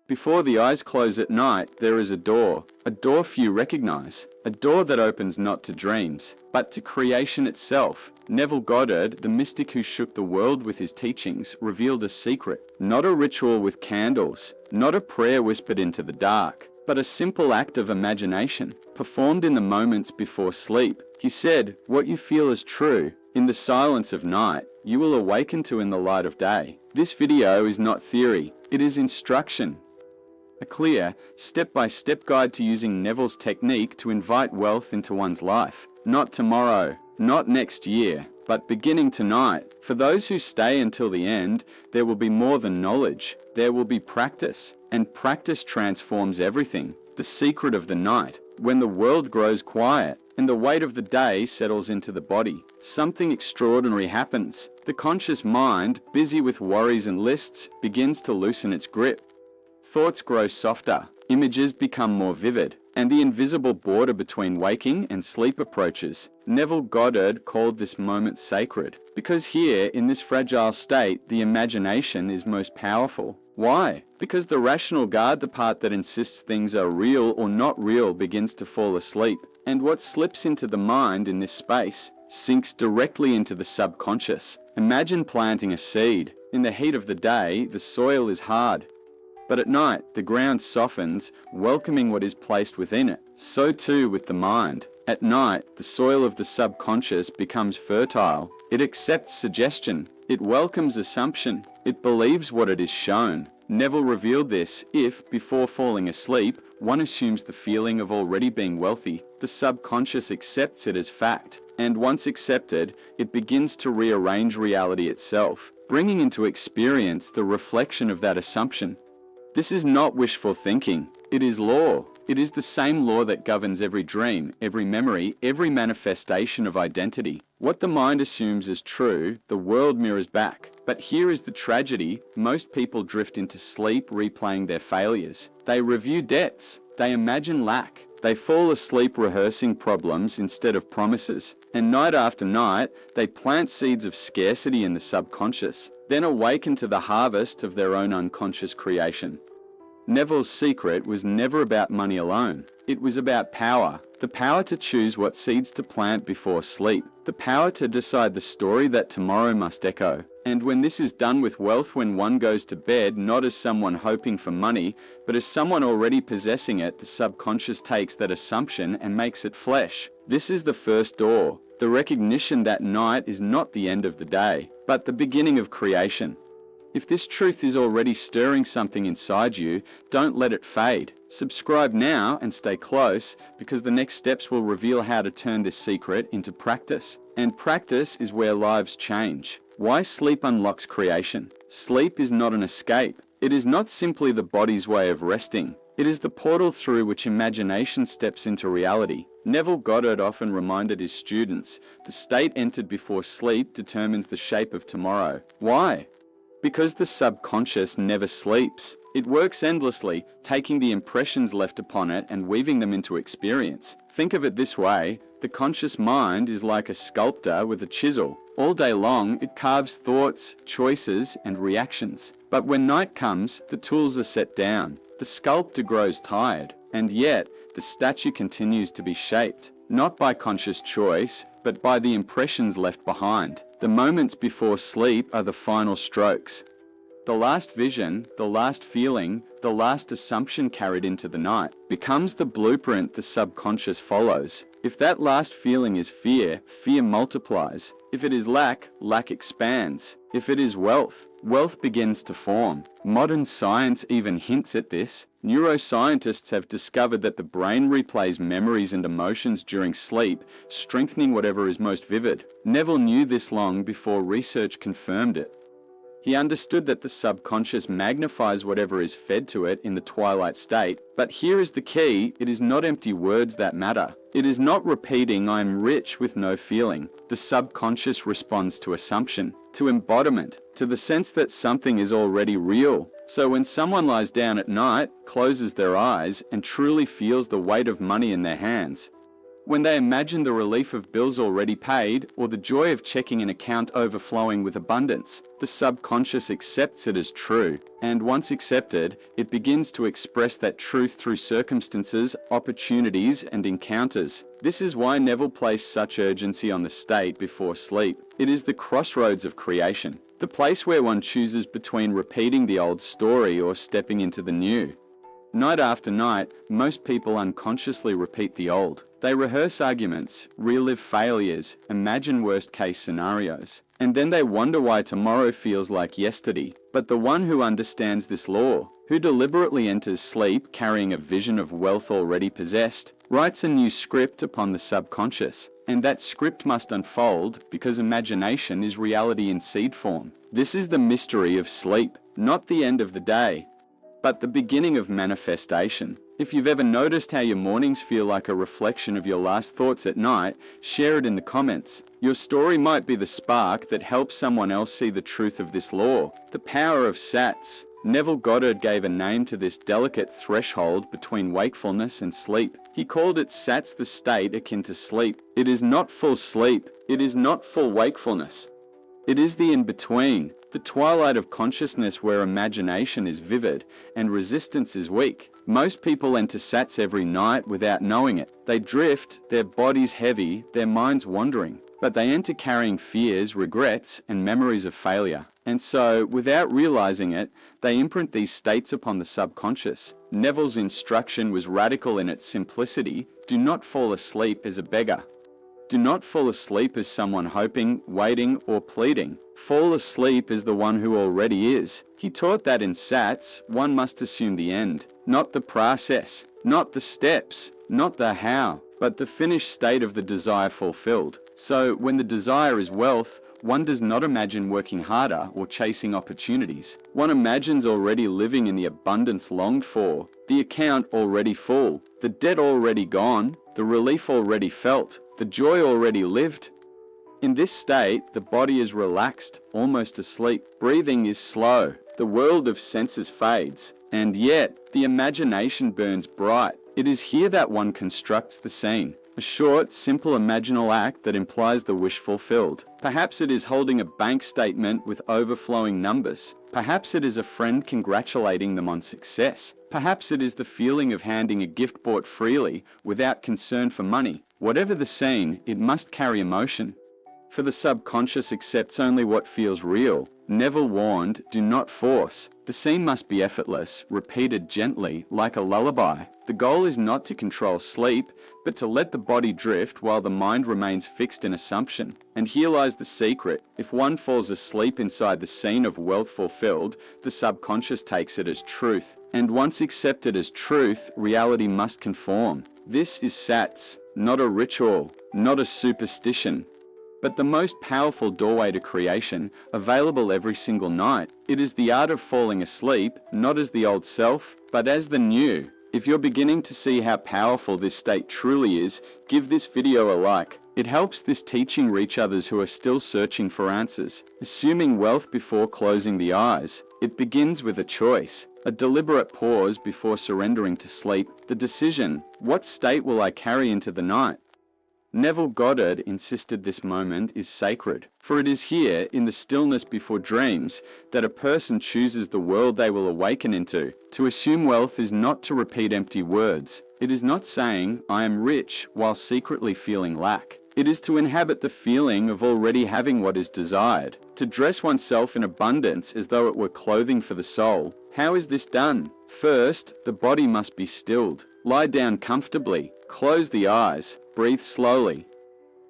Before the eyes close at night, there is a door few recognize, a door that opens not to dreams, but to creation itself. Neville Goddard, the mystic who shook the world with his teachings, revealed a secret, not a ritual with candles, not a prayer whispered into the dark, but a simple act of imagination, performed in the moments before sleep. He said, "What you feel is true. In the silence of night, you will awaken to in the light of day." This video is not theory, it is instruction. A clear, step-by-step guide to using Neville's technique to invite wealth into one's life. Not tomorrow, not next year, but beginning tonight. For those who stay until the end, there will be more than knowledge. There will be practice, and practice transforms everything. The secret of the night, when the world grows quiet and the weight of the day settles into the body, something extraordinary happens. The conscious mind, busy with worries and lists, begins to loosen its grip. Thoughts grow softer, images become more vivid, and the invisible border between waking and sleep approaches. Neville Goddard called this moment sacred, because here, in this fragile state, the imagination is most powerful. Why? Because the rational guard, the part that insists things are real or not real, begins to fall asleep, and what slips into the mind in this space sinks directly into the subconscious. Imagine planting a seed. In the heat of the day, the soil is hard. But at night, the ground softens, welcoming what is placed within it. So too with the mind. At night, the soil of the subconscious becomes fertile. It accepts suggestion. It welcomes assumption. It believes what it is shown. Neville revealed this. If, before falling asleep, one assumes the feeling of already being wealthy, the subconscious accepts it as fact. And once accepted, it begins to rearrange reality itself, bringing into experience the reflection of that assumption. This is not wishful thinking. It is law. It is the same law that governs every dream, every memory, every manifestation of identity. What the mind assumes as true, the world mirrors back. But here is the tragedy. Most people drift into sleep replaying their failures. They review debts. They imagine lack. They fall asleep rehearsing problems instead of promises. And night after night, they plant seeds of scarcity in the subconscious, then awaken to the harvest of their own unconscious creation. Neville's secret was never about money alone. It was about power. The power to choose what seeds to plant before sleep. The power to decide the story that tomorrow must echo. And when this is done with wealth, when one goes to bed, not as someone hoping for money, but as someone already possessing it, the subconscious takes that assumption and makes it flesh. This is the first door. The recognition that night is not the end of the day, but the beginning of creation. If this truth is already stirring something inside you, don't let it fade. Subscribe now and stay close, because the next steps will reveal how to turn this secret into practice. And practice is where lives change. Why sleep unlocks creation. Sleep is not an escape. It is not simply the body's way of resting. It is the portal through which imagination steps into reality. Neville Goddard often reminded his students, the state entered before sleep determines the shape of tomorrow. Why? Because the subconscious never sleeps. It works endlessly, taking the impressions left upon it and weaving them into experience. Think of it this way, the conscious mind is like a sculptor with a chisel. All day long, it carves thoughts, choices, and reactions. But when night comes, the tools are set down. The sculptor grows tired, and yet the statue continues to be shaped, not by conscious choice, but by the impressions left behind. The moments before sleep are the final strokes. The last vision, the last feeling, the last assumption carried into the night becomes the blueprint the subconscious follows. If that last feeling is fear, fear multiplies. If it is lack, lack expands. If it is wealth, wealth begins to form. Modern science even hints at this. Neuroscientists have discovered that the brain replays memories and emotions during sleep, strengthening whatever is most vivid. Neville knew this long before research confirmed it. He understood that the subconscious magnifies whatever is fed to it in the twilight state. But here is the key, it is not empty words that matter. It is not repeating "I am rich" with no feeling. The subconscious responds to assumption, to embodiment, to the sense that something is already real. So when someone lies down at night, closes their eyes, and truly feels the weight of money in their hands, When they imagine the relief of bills already paid, or the joy of checking an account overflowing with abundance, the subconscious accepts it as true, and once accepted, it begins to express that truth through circumstances, opportunities, and encounters. This is why Neville placed such urgency on the state before sleep. It is the crossroads of creation, the place where one chooses between repeating the old story or stepping into the new. Night after night, most people unconsciously repeat the old. They rehearse arguments, relive failures, imagine worst-case scenarios, and then they wonder why tomorrow feels like yesterday. But the one who understands this law, who deliberately enters sleep carrying a vision of wealth already possessed, writes a new script upon the subconscious, and that script must unfold because imagination is reality in seed form. This is the mystery of sleep, not the end of the day, but the beginning of manifestation. If you've ever noticed how your mornings feel like a reflection of your last thoughts at night, share it in the comments. Your story might be the spark that helps someone else see the truth of this law. The power of SATS. Neville Goddard gave a name to this delicate threshold between wakefulness and sleep. He called it SATS, the state akin to sleep. It is not full sleep. It is not full wakefulness. It is the in-between, the twilight of consciousness where imagination is vivid and resistance is weak. Most people enter SATS every night without knowing it. They drift, their bodies heavy, their minds wandering. But they enter carrying fears, regrets, and memories of failure. And so, without realizing it, they imprint these states upon the subconscious. Neville's instruction was radical in its simplicity. Do not fall asleep as a beggar. Do not fall asleep as someone hoping, waiting, or pleading. Fall asleep as the one who already is. He taught that in SATS, one must assume the end, not the process, not the steps, not the how, but the finished state of the desire fulfilled. So, when the desire is wealth, one does not imagine working harder or chasing opportunities. One imagines already living in the abundance longed for, the account already full, the debt already gone, the relief already felt, the joy already lived. In this state, the body is relaxed, almost asleep. Breathing is slow. The world of senses fades. And yet, the imagination burns bright. It is here that one constructs the scene. A short, simple imaginal act that implies the wish fulfilled. Perhaps it is holding a bank statement with overflowing numbers. Perhaps it is a friend congratulating them on success. Perhaps it is the feeling of handing a gift bought freely without concern for money. Whatever the scene, it must carry emotion. For the subconscious accepts only what feels real. Neville warned, do not force. The scene must be effortless, repeated gently, like a lullaby. The goal is not to control sleep, but to let the body drift while the mind remains fixed in assumption. And here lies the secret. If one falls asleep inside the scene of wealth fulfilled, the subconscious takes it as truth. And once accepted as truth, reality must conform. This is SATS, not a ritual, not a superstition, but the most powerful doorway to creation, available every single night. It is the art of falling asleep, not as the old self, but as the new. If you're beginning to see how powerful this state truly is, give this video a like. It helps this teaching reach others who are still searching for answers. Assuming wealth before closing the eyes. It begins with a choice, a deliberate pause before surrendering to sleep. The decision, what state will I carry into the night? Neville Goddard insisted this moment is sacred, for it is here, in the stillness before dreams, that a person chooses the world they will awaken into. To assume wealth is not to repeat empty words. It is not saying, I am rich, while secretly feeling lack. It is to inhabit the feeling of already having what is desired, to dress oneself in abundance as though it were clothing for the soul. How is this done? First, the body must be stilled. Lie down comfortably, close the eyes, breathe slowly.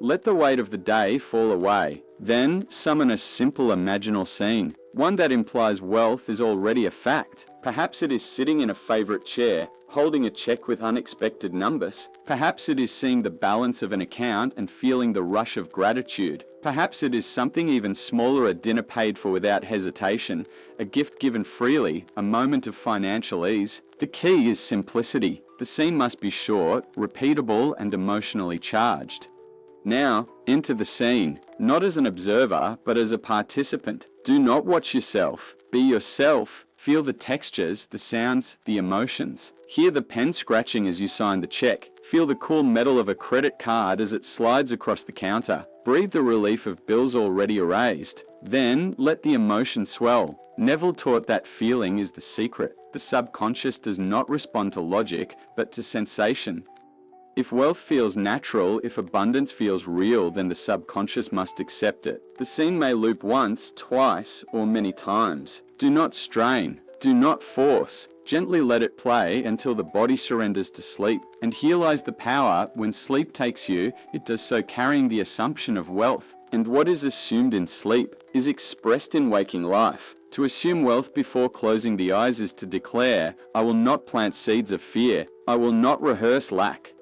Let the weight of the day fall away. Then summon a simple imaginal scene, one that implies wealth is already a fact. Perhaps it is sitting in a favorite chair, holding a check with unexpected numbers. Perhaps it is seeing the balance of an account and feeling the rush of gratitude. Perhaps it is something even smaller, a dinner paid for without hesitation, a gift given freely, a moment of financial ease. The key is simplicity. The scene must be short, repeatable, and emotionally charged. Now, enter the scene, not as an observer, but as a participant. Do not watch yourself. Be yourself. Feel the textures, the sounds, the emotions. Hear the pen scratching as you sign the check. Feel the cool metal of a credit card as it slides across the counter. Breathe the relief of bills already erased. Then let the emotion swell. Neville taught that feeling is the secret. The subconscious does not respond to logic, but to sensation. If wealth feels natural, if abundance feels real, then the subconscious must accept it. The scene may loop once, twice, or many times. Do not strain. Do not force. Gently let it play until the body surrenders to sleep. And here lies the power. When sleep takes you, it does so carrying the assumption of wealth. And what is assumed in sleep is expressed in waking life. To assume wealth before closing the eyes is to declare, I will not plant seeds of fear. I will not rehearse lack.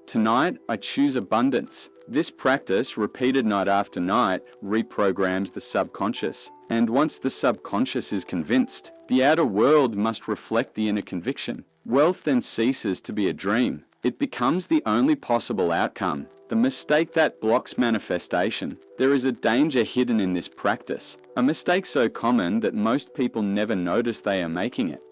Tonight, I choose abundance. This practice, repeated night after night, reprograms the subconscious. And once the subconscious is convinced, the outer world must reflect the inner conviction. Wealth then ceases to be a dream. It becomes the only possible outcome, the mistake that blocks manifestation. There is a danger hidden in this practice, a mistake so common that most people never notice they are making it.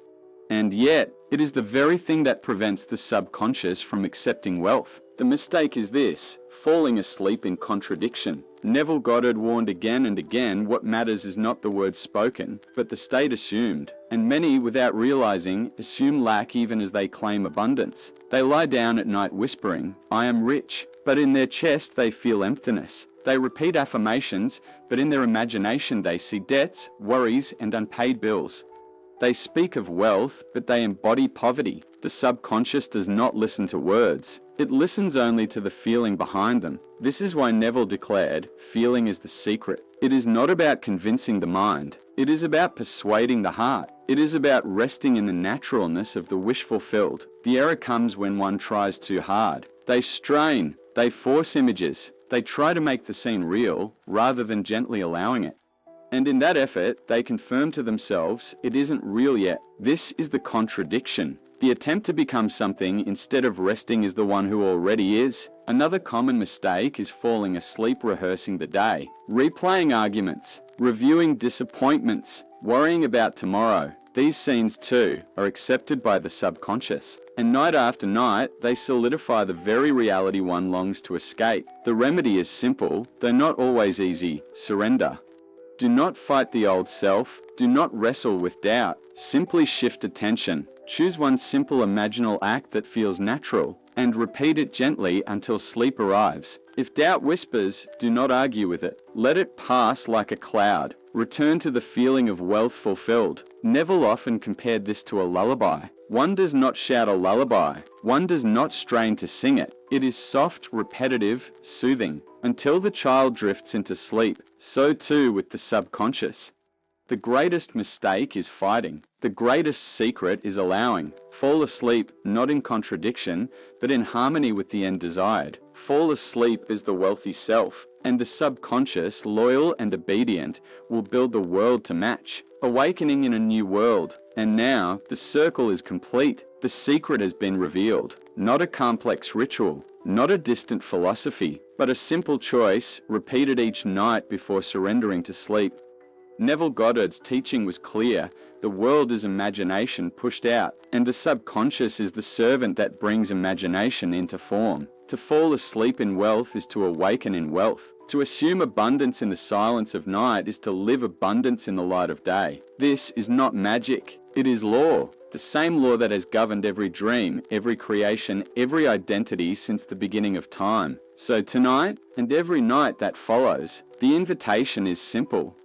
And yet, it is the very thing that prevents the subconscious from accepting wealth. The mistake is this: falling asleep in contradiction. Neville Goddard warned again and again, what matters is not the words spoken, but the state assumed. And many, without realizing, assume lack even as they claim abundance. They lie down at night whispering, I am rich, but in their chest they feel emptiness. They repeat affirmations, but in their imagination they see debts, worries, and unpaid bills. They speak of wealth, but they embody poverty. The subconscious does not listen to words. It listens only to the feeling behind them. This is why Neville declared, feeling is the secret. It is not about convincing the mind. It is about persuading the heart. It is about resting in the naturalness of the wish fulfilled. The error comes when one tries too hard. They strain. They force images. They try to make the scene real, rather than gently allowing it. And in that effort, they confirm to themselves, it isn't real yet. This is the contradiction. The attempt to become something instead of resting is the one who already is. Another common mistake is falling asleep rehearsing the day, replaying arguments, reviewing disappointments, worrying about tomorrow. These scenes too are accepted by the subconscious, and night after night they solidify the very reality one longs to escape. The remedy is simple, though not always easy: surrender. Do not fight the old self. Do not wrestle with doubt. Simply shift attention. Choose one simple imaginal act that feels natural, and repeat it gently until sleep arrives. If doubt whispers, do not argue with it. Let it pass like a cloud. Return to the feeling of wealth fulfilled. Neville often compared this to a lullaby. One does not shout a lullaby. One does not strain to sing it. It is soft, repetitive, soothing. Until the child drifts into sleep, so too with the subconscious. The greatest mistake is fighting. The greatest secret is allowing. Fall asleep, not in contradiction, but in harmony with the end desired. Fall asleep is the wealthy self, and the subconscious, loyal and obedient, will build the world to match. Awakening in a new world. And now, the circle is complete. The secret has been revealed. Not a complex ritual, not a distant philosophy, but a simple choice, repeated each night before surrendering to sleep. Neville Goddard's teaching was clear. The world is imagination pushed out, and the subconscious is the servant that brings imagination into form. To fall asleep in wealth is to awaken in wealth. To assume abundance in the silence of night is to live abundance in the light of day. This is not magic. It is law. The same law that has governed every dream, every creation, every identity since the beginning of time. So tonight, and every night that follows, the invitation is simple.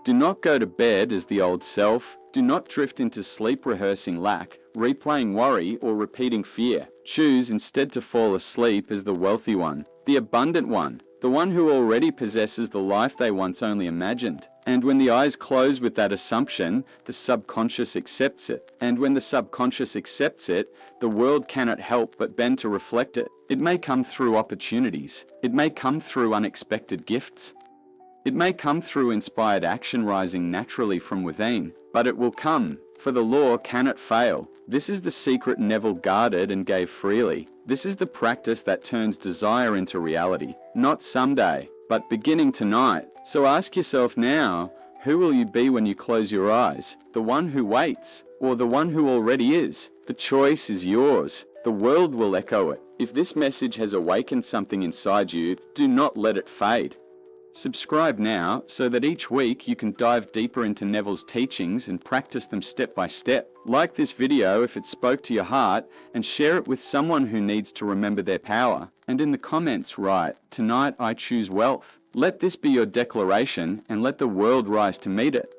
Do not go to bed as the old self. Do not drift into sleep rehearsing lack, replaying worry, or repeating fear. Choose instead to fall asleep as the wealthy one, the abundant one, the one who already possesses the life they once only imagined. And when the eyes close with that assumption, the subconscious accepts it. And when the subconscious accepts it, the world cannot help but bend to reflect it. It may come through opportunities. It may come through unexpected gifts. It may come through inspired action rising naturally from within, but it will come, for the law cannot fail. This is the secret Neville guarded and gave freely. This is the practice that turns desire into reality, not someday, but beginning tonight. So ask yourself now, Who will you be when you close your eyes? The one who waits, or the one who already is? The choice is yours. The world will echo it. If this message has awakened something inside you, do not let it fade. Subscribe now so that each week you can dive deeper into Neville's teachings and practice them step by step. Like this video if it spoke to your heart, and share it with someone who needs to remember their power. And in the comments write, "Tonight I choose wealth." Let this be your declaration and let the world rise to meet it.